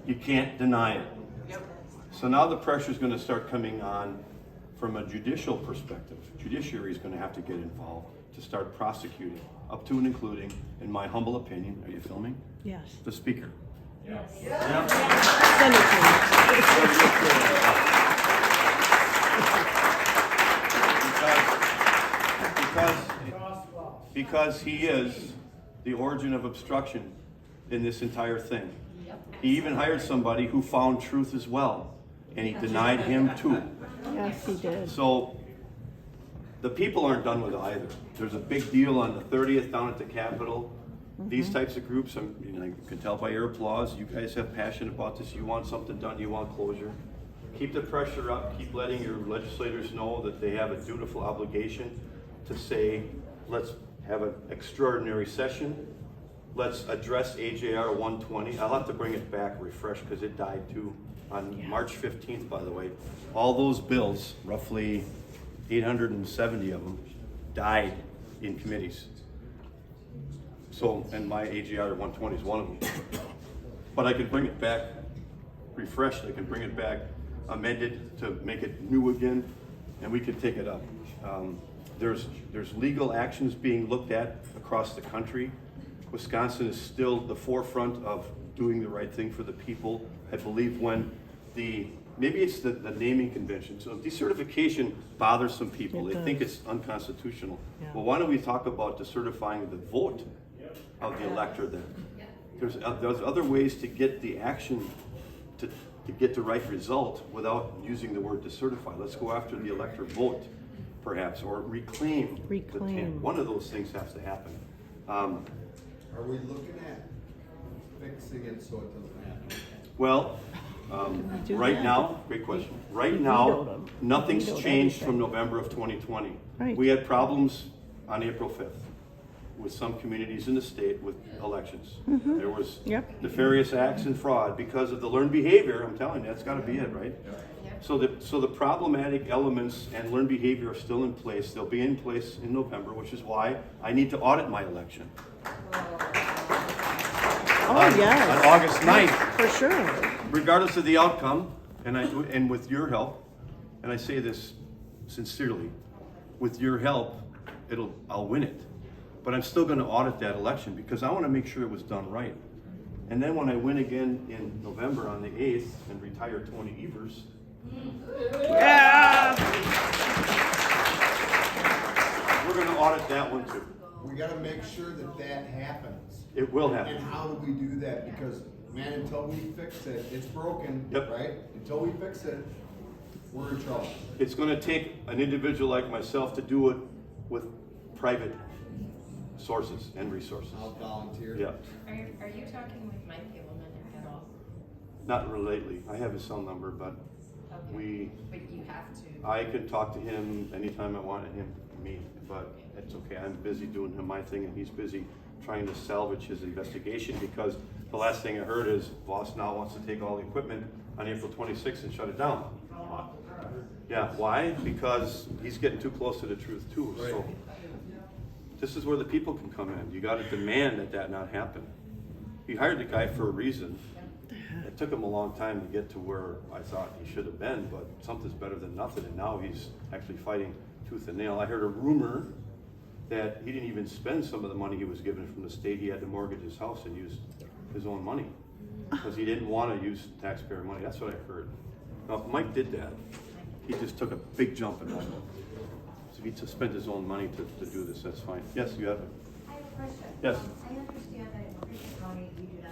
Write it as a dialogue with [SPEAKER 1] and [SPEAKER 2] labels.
[SPEAKER 1] You can't deny it. So now the pressure is going to start coming on from a judicial perspective. Judiciary is going to have to get involved to start prosecuting, up to and including, in my humble opinion, are you filming?
[SPEAKER 2] Yes.
[SPEAKER 1] The speaker.
[SPEAKER 3] Yes.
[SPEAKER 1] Yeah.
[SPEAKER 2] Send it to me.
[SPEAKER 1] Because he is the origin of obstruction in this entire thing. He even hired somebody who found truth as well, and he denied him too.
[SPEAKER 2] Yes, he did.
[SPEAKER 1] So the people aren't done with it either. There's a big deal on the 30th down at the Capitol. These types of groups, you can tell by your applause, you guys have passion about this. You want something done, you want closure. Keep the pressure up, keep letting your legislators know that they have a dutiful obligation to say, let's have an extraordinary session. Let's address AJR 120. I'll have to bring it back, refresh, because it died too on March 15th, by the way. All those bills, roughly 870 of them, died in committees. So, and my AJR 120 is one of them. But I can bring it back refreshed. I can bring it back amended to make it new again, and we can take it up. There's legal actions being looked at across the country. Wisconsin is still the forefront of doing the right thing for the people. I believe when maybe it's the naming convention. So decertification bothers some people. They think it's unconstitutional.
[SPEAKER 2] Yeah.
[SPEAKER 1] Well, why don't we talk about decertifying the vote of the elector then? There's other ways to get the action to get the right result without using the word decertify. Let's go after the elector vote, perhaps, or reclaim. The 10. One of those things has to happen.
[SPEAKER 4] Are we looking at fixing it so it doesn't happen?
[SPEAKER 1] Well, right now, great question. Right now, nothing's changed from November of 2020.
[SPEAKER 2] Right.
[SPEAKER 1] We had problems on April 5th with some communities in the state with elections. There was nefarious acts and fraud because of the learned behavior. I'm telling you, that's got to be it, right? So the problematic elements and learned behavior are still in place. They'll be in place in November, which is why I need to audit my election.
[SPEAKER 2] Yes.
[SPEAKER 1] On August 9th.
[SPEAKER 2] For sure.
[SPEAKER 1] Regardless of the outcome, and with your help, and I say this sincerely, with your help, I'll win it. But I'm still going to audit that election because I want to make sure it was done right. And then when I win again in November on the 8th and retire Tony Evers, we're going to audit that one too.
[SPEAKER 4] We got to make sure that happens.
[SPEAKER 1] It will happen.
[SPEAKER 4] And how do we do that? Because, man, until we fix it, it's broken,
[SPEAKER 1] Yep.
[SPEAKER 4] right? Until we fix it, we're in trouble.
[SPEAKER 1] It's going to take an individual like myself to do it with private sources and resources.
[SPEAKER 4] I'll volunteer.
[SPEAKER 1] Yeah.
[SPEAKER 5] Are you talking with Mike Gilman at all?
[SPEAKER 1] Not lately. I have his cell number, but
[SPEAKER 5] Okay. But you have to.
[SPEAKER 1] I can talk to him anytime I want him to meet, but it's okay. I'm busy doing my thing, and he's busy trying to salvage his investigation because the last thing I heard is Voss now wants to take all the equipment on April 26th and shut it down. Yeah, why? Because he's getting too close to the truth too. So this is where the people can come in. You got to demand that not happen. He hired the guy for a reason. It took him a long time to get to where I thought he should have been, but something's better than nothing, and now he's actually fighting tooth and nail. I heard a rumor that he didn't even spend some of the money he was given from the state. He had to mortgage his house and use his own money because he didn't want to use taxpayer money. That's what I heard. Now, if Mike did that, he just took a big jump in that. So if he just spent his own money to do this, that's fine. Yes, you have it.
[SPEAKER 6] I have a question.
[SPEAKER 1] Yes.
[SPEAKER 6] I understand that in Christian County, we do not